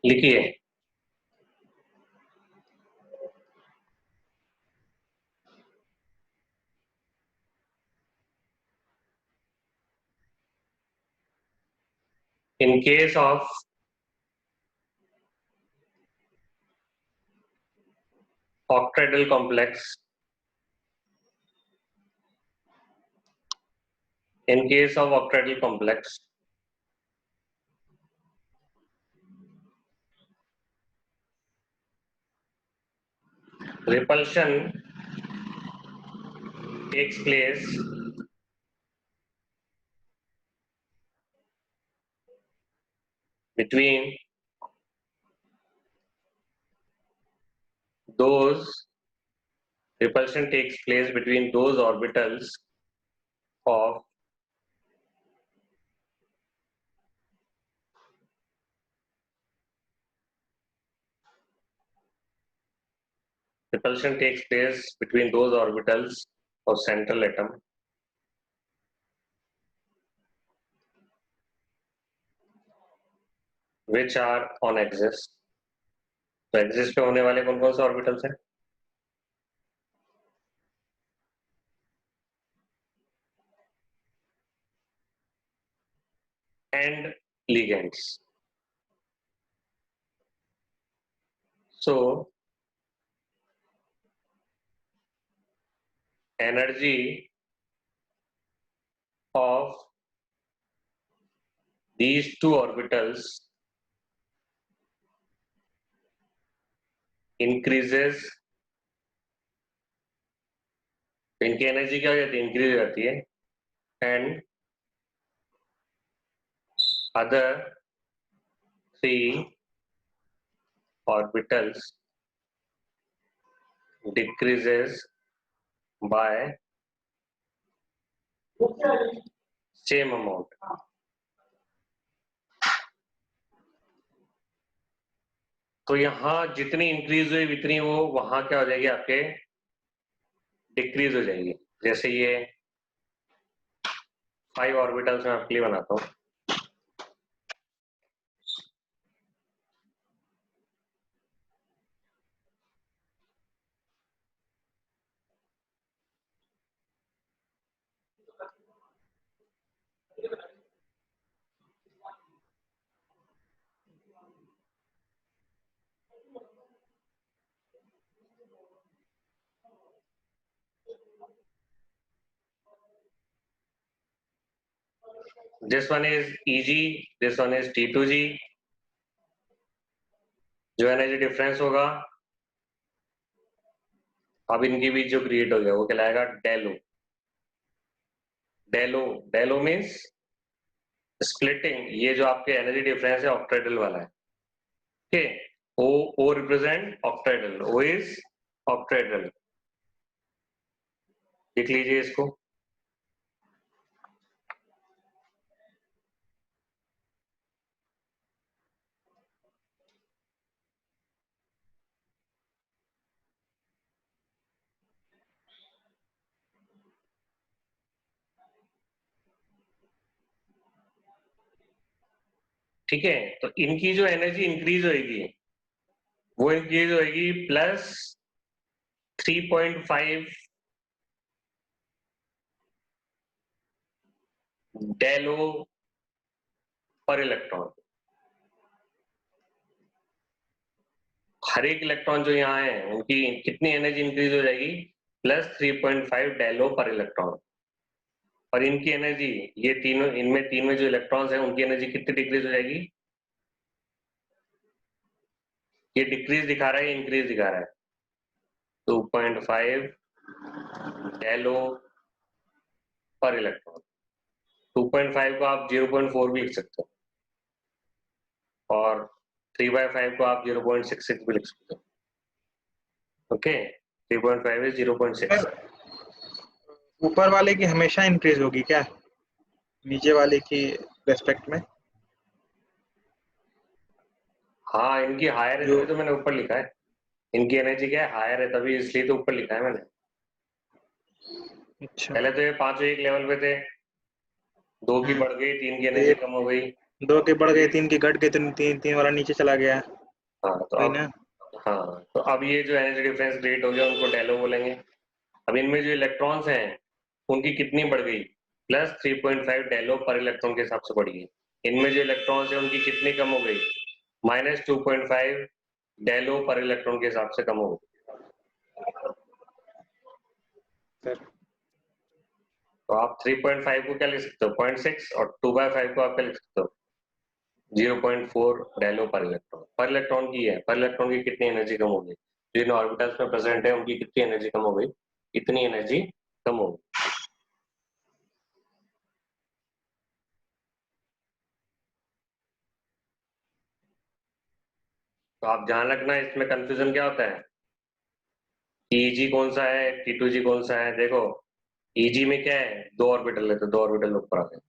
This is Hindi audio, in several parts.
लिखिए। In case of octahedral complex, in case of octahedral complex, repulsion takes place between those orbitals of central atom which are on axis. तो एक्सिस पे होने वाले कौन कौन से ऑर्बिटल्स हैं? and ligands. So energy of these two orbitals increases. इनकी एनर्जी क्या हो जाती है? इंक्रीज हो जाती है. And other three orbitals decreases by same amount. तो यहाँ जितनी इंक्रीज हुई उतनी वो वहां क्या हो जाएगी? आपके डिक्रीज हो जाएगी. जैसे ये 5 ऑर्बिटल्स मैं आपके लिए बनाता हूँ. This one is EG, this one is T2G. जो एनर्जी डिफरेंस होगा अब इनके बीच जो क्रिएट हो गया वो कहलाएगा डेलो. डेलो डेलो मीन्स स्प्लिटिंग. ये जो आपके एनर्जी डिफरेंस है ऑक्टाहेड्रल वाला है. Okay. O represent octahedral. O is octahedral. लिख लीजिए इसको. ठीक है. तो इनकी जो एनर्जी इंक्रीज होगी वो इंक्रीज होगी प्लस 3.5 डेलो पर इलेक्ट्रॉन. हर एक इलेक्ट्रॉन जो यहाँ है उनकी कितनी एनर्जी इंक्रीज हो जाएगी? प्लस 3.5 डेलो पर इलेक्ट्रॉन. और इनकी एनर्जी ये तीनों इनमें तीन में जो इलेक्ट्रॉन्स हैं उनकी एनर्जी कितनी डिक्रीज हो जाएगी? ये डिक्रीज दिखा रहा है, इंक्रीज दिखा रहा है. 2.5 डेलो पर इलेक्ट्रॉन. 2.5 को आप 0.4 भी लिख सकते हो और 3/5 को आप 0.66 भी लिख सकते हो. ओके. 3.5 is 0.6. ऊपर वाले की हमेशा इंक्रीज होगी क्या नीचे वाले की रेस्पेक्ट में? हाँ, इनकी हायर है तभी तो मैंने ऊपर लिखा है. इनकी एनर्जी क्या है? हायर है, तभी इसलिए तो ऊपर लिखा है मैंने. अच्छा. पहले तो ये 5 एक लेवल पे थे, 2 की बढ़ गई, 3 की एनर्जी कम हो गई. दो के बढ़ गए, तीन के घट गए, तो तीन तीन वाला नीचे चला गया। हाँ तो वही अब, ना। हाँ तो अब ये जो एनर्जी डिफरेंस क्रिएट हो गया उनको डेलो बोलेंगे। अब इनमें जो इलेक्ट्रॉन्स हैं उनकी कितनी बढ़ गई, प्लस 3.5 डेलो पर इलेक्ट्रॉन के हिसाब से बढ़ गई। इनमें जो इलेक्ट्रॉन्स है उनकी कितनी कम हो गई, -2.5 डेलो पर इलेक्ट्रॉन के हिसाब से कम हो गई। सर तो आप 3.5 को क्या लिख सकते हो, 0.6, और 2/5 को आप क्या लिख सकते हो, 0.4 डेलो पर इलेक्ट्रॉन की है, पर इलेक्ट्रॉन की कितनी एनर्जी कम हो गई, जो इन ऑर्बिटल्स में प्रेजेंट है उनकी कितनी एनर्जी कम हो गई, इतनी एनर्जी कम हो गई। तो आप ध्यान रखना, इसमें कंफ्यूजन क्या होता है, ईजी कौन सा है, T2G कौन सा है। देखो ईजी में क्या है, दो ऑर्बिटल है तो दो ऑर्बिटल ऊपर आ गए।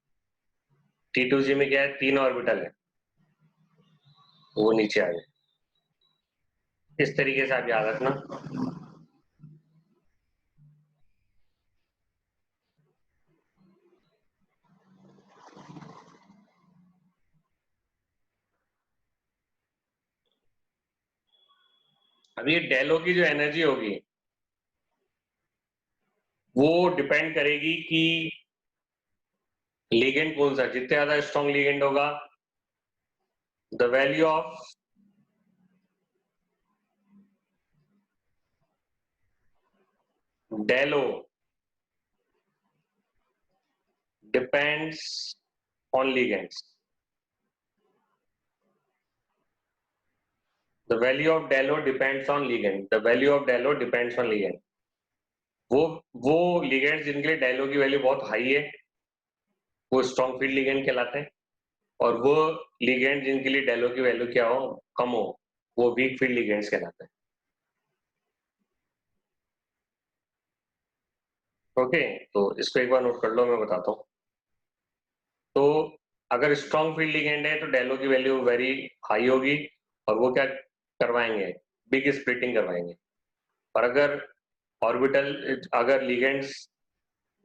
T2G में क्या है, तीन ऑर्बिटल है, वो नीचे आ गए। इस तरीके से आप याद रखना। अब ये डेलो की जो एनर्जी होगी वो डिपेंड करेगी कि लिगेंड कौन सा, जितने ज्यादा स्ट्रॉन्ग लिगेंड होगा the value of Delo depends on ligands. The value of Delo depends on ligand. The value of Delo depends on ligand. वो वो लिगेंड जिनके लिए डेलो की वैल्यू बहुत हाई है वो स्ट्रॉन्ग फील्ड लिगेंड कहलाते हैं, और वो लिगेंड जिनके लिए डेलो की वैल्यू क्या हो, कम हो, वो वीक फील्ड लिगेंड्स कहलाते हैं। ओके, तो इसको एक बार नोट कर लो, मैं बताता हूँ। तो अगर स्ट्रॉन्ग फील्ड लिगेंड है तो डेलो की वैल्यू वेरी हाई होगी, और वो क्या करवाएंगे, बिग स्प्लिटिंग करवाएंगे। और अगर ऑर्बिटल, अगर लिगेंड्स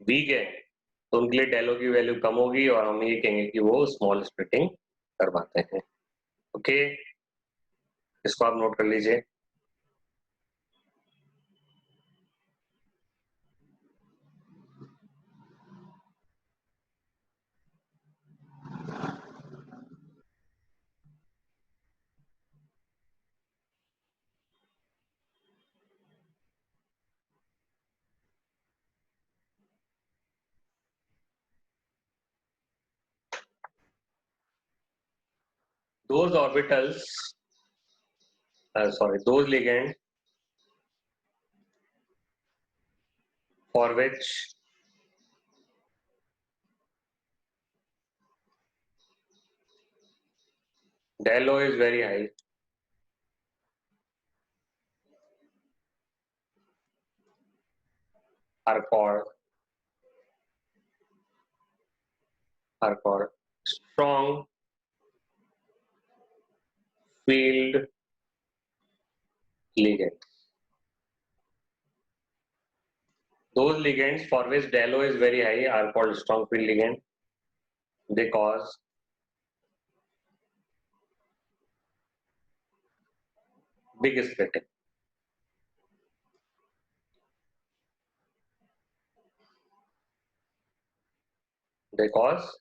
वीक है तो उनके लिए डेलो की वैल्यू कम होगी, और हम ये कहेंगे कि वो स्मॉल स्प्लिटिंग करवाते हैं। ओके, इसको आप नोट कर लीजिए। those orbitals those ligand for which Delo is very high are called strong field ligands. Those ligands for which Delo is very high are called strong field ligand. They cause big splitting. They cause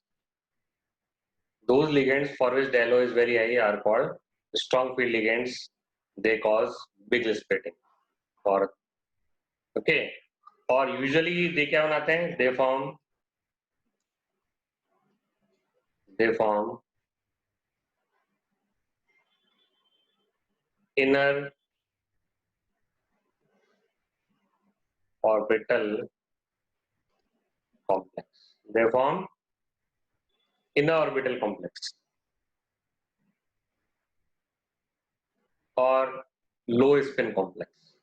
those ligands for which Delo is very high are called strong field ligands. They cause big splitting. और ओके, और यूजुअली दे क्या बनाते हैं, they form inner orbital complex. They form inner orbital complex और लो स्पिन कॉम्प्लेक्स।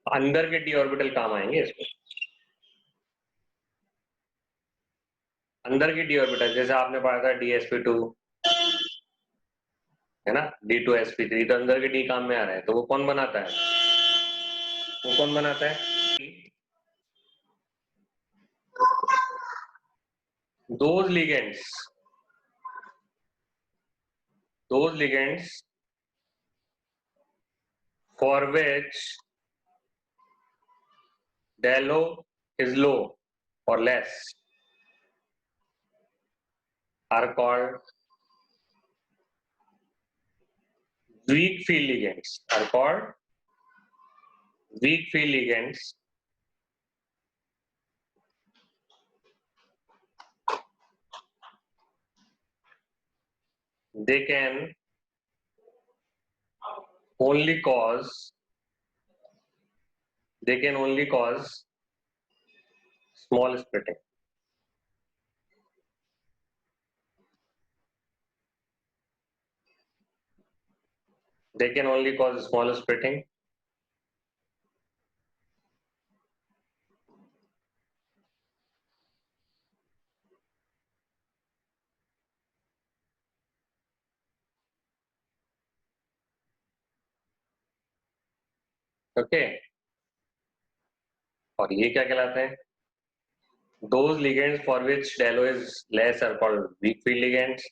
अंदर के डी ऑर्बिटल काम आएंगे इसमें। अंदर की डी ऑर्बिटल जैसे आपने पढ़ा था DsP2 है ना, D2sp3, तो अंदर के डी काम में आ रहा है, तो वो कौन बनाता है, वो कौन बनाता है, those ligands those ligands for which del O is low or less are called weak field ligands. Are called weak field ligands. They can only cause small splitting. They can only cause small splitting. Okay. और ये क्या कहलाते हैं? Those ligands for which del O is less are called weak field ligands.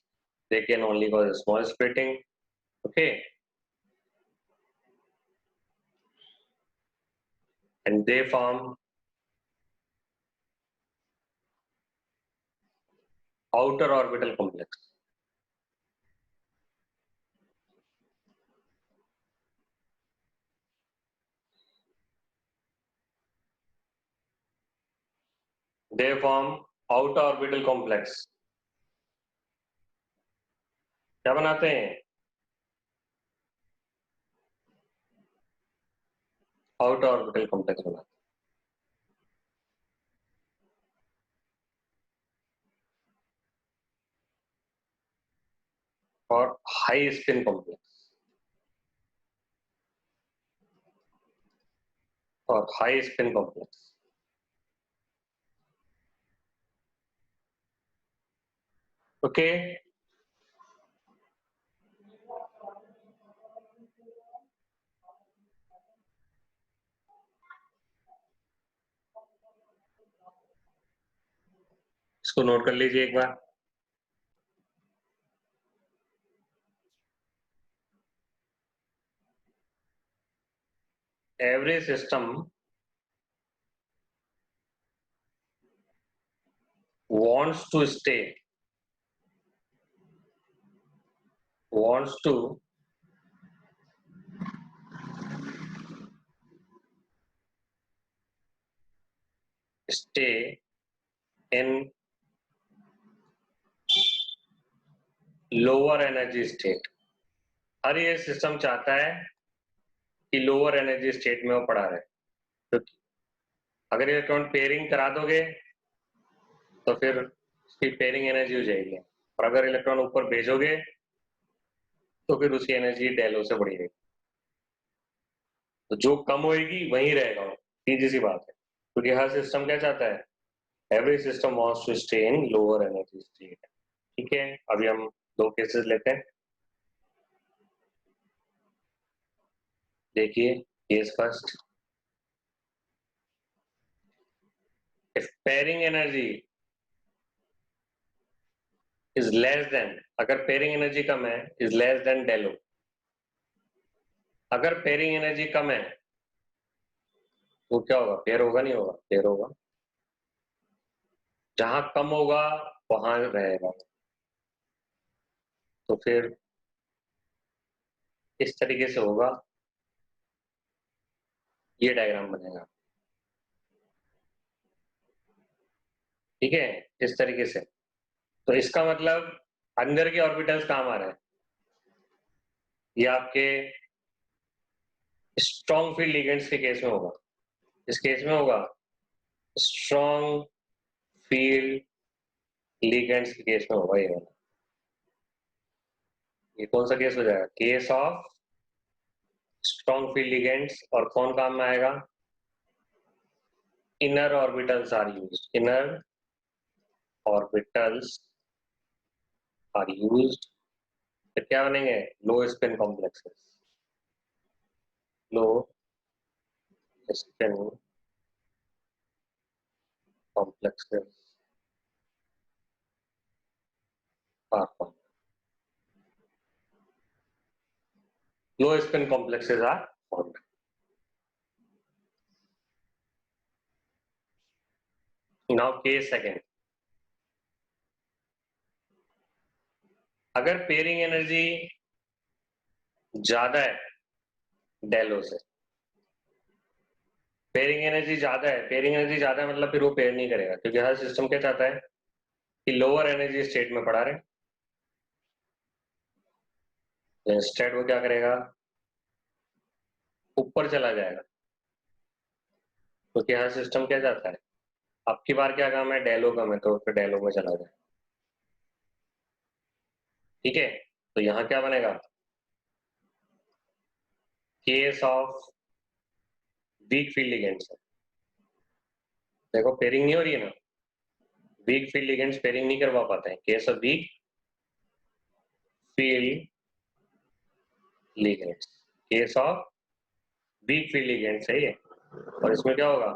They can only cause small splitting. Okay. And they form outer orbital complex. They form outer orbital complex. क्या बनाते हैं? outer orbital complex बनाते हैं. और high spin complex. और high spin complex. Okay. इसको नोट कर लीजिए एक बार. Every system wants to stay in lower energy state. हर ये सिस्टम चाहता है कि लोअर एनर्जी स्टेट में वो पड़ा रहे. तो अगर इलेक्ट्रॉन पेयरिंग करा दोगे तो फिर उसकी पेयरिंग एनर्जी हो जाएगी. और अगर इलेक्ट्रॉन ऊपर भेजोगे तो फिर उसकी एनर्जी del O से बढ़ी रहेगी. तो जो कम होएगी वही रहेगा. सीधी सी बात है. क्योंकि हर सिस्टम क्या चाहता है? Every system wants to stay in lower energy state. ठीक है. अभी हम दो केसेस लेते हैं. देखिए case first. If pairing energy is less than, अगर पेयरिंग एनर्जी कम है, is less than del O. अगर पेयरिंग एनर्जी कम है तो क्या होगा? पेयर होगा नहीं होगा? पेयर होगा. जहां कम होगा वहां रहेगा. तो फिर इस तरीके से होगा. ये डायग्राम बनेगा. ठीक है. इस तरीके से. तो इसका मतलब अंदर के ऑर्बिटल्स काम आ रहे हैं. ये आपके स्ट्रॉन्ग फील्ड लिगेंड्स के केस में होगा. इस केस में होगा स्ट्रॉन्ग फील्ड लिगेंड्स के केस में होगा. ये वाला. ये कौन सा केस हो जाएगा? Case of strong field ligands. और कौन काम में आएगा? Inner orbitals are used. Inner orbitals are used. फिर क्या बनेंगे? Low spin complexes. Low spin complexes are formed. low spin complexes are formed. Now case second, अगर पेयरिंग एनर्जी ज्यादा है डेलो से, पेयरिंग एनर्जी ज्यादा है, पेयरिंग एनर्जी ज्यादा है मतलब फिर वो पेयर नहीं करेगा, क्योंकि हर सिस्टम क्या चाहता है कि लोअर एनर्जी स्टेट में पड़ा रहे। तो इंस्टेड वो क्या करेगा, ऊपर चला जाएगा, क्योंकि हर सिस्टम क्या चाहता है, अब की बार क्या काम है, डेलो कम है तो फिर डेलो में चला जाए। ठीक है, तो यहाँ क्या बनेगा, case of weak field ligands है। देखो पेयरिंग नहीं हो रही है ना, वीक फील्ड लिगेंड्स पेयरिंग नहीं करवा पाते हैं, case of weak field ligands, case of weak field ligands है ये। और इसमें क्या होगा,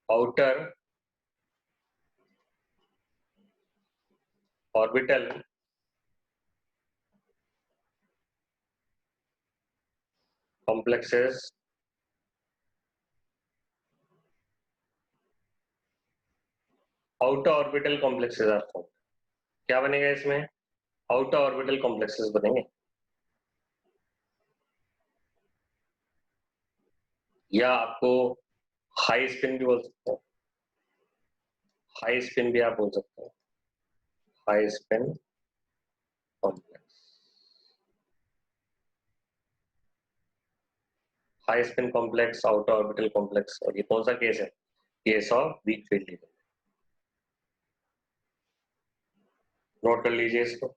outer orbital complexes outer orbital complexes are form. क्या बनेगा इसमें, आउटर ऑर्बिटल कॉम्प्लेक्सेस बनेंगे, या आपको हाई स्पिन भी बोल सकते हो, हाई स्पिन भी आप बोल सकते हो, high spin complex, high spin complex, outer orbital complex. और ये कौन सा केस है, case of weak field ligand. Note कर लीजिए इसको।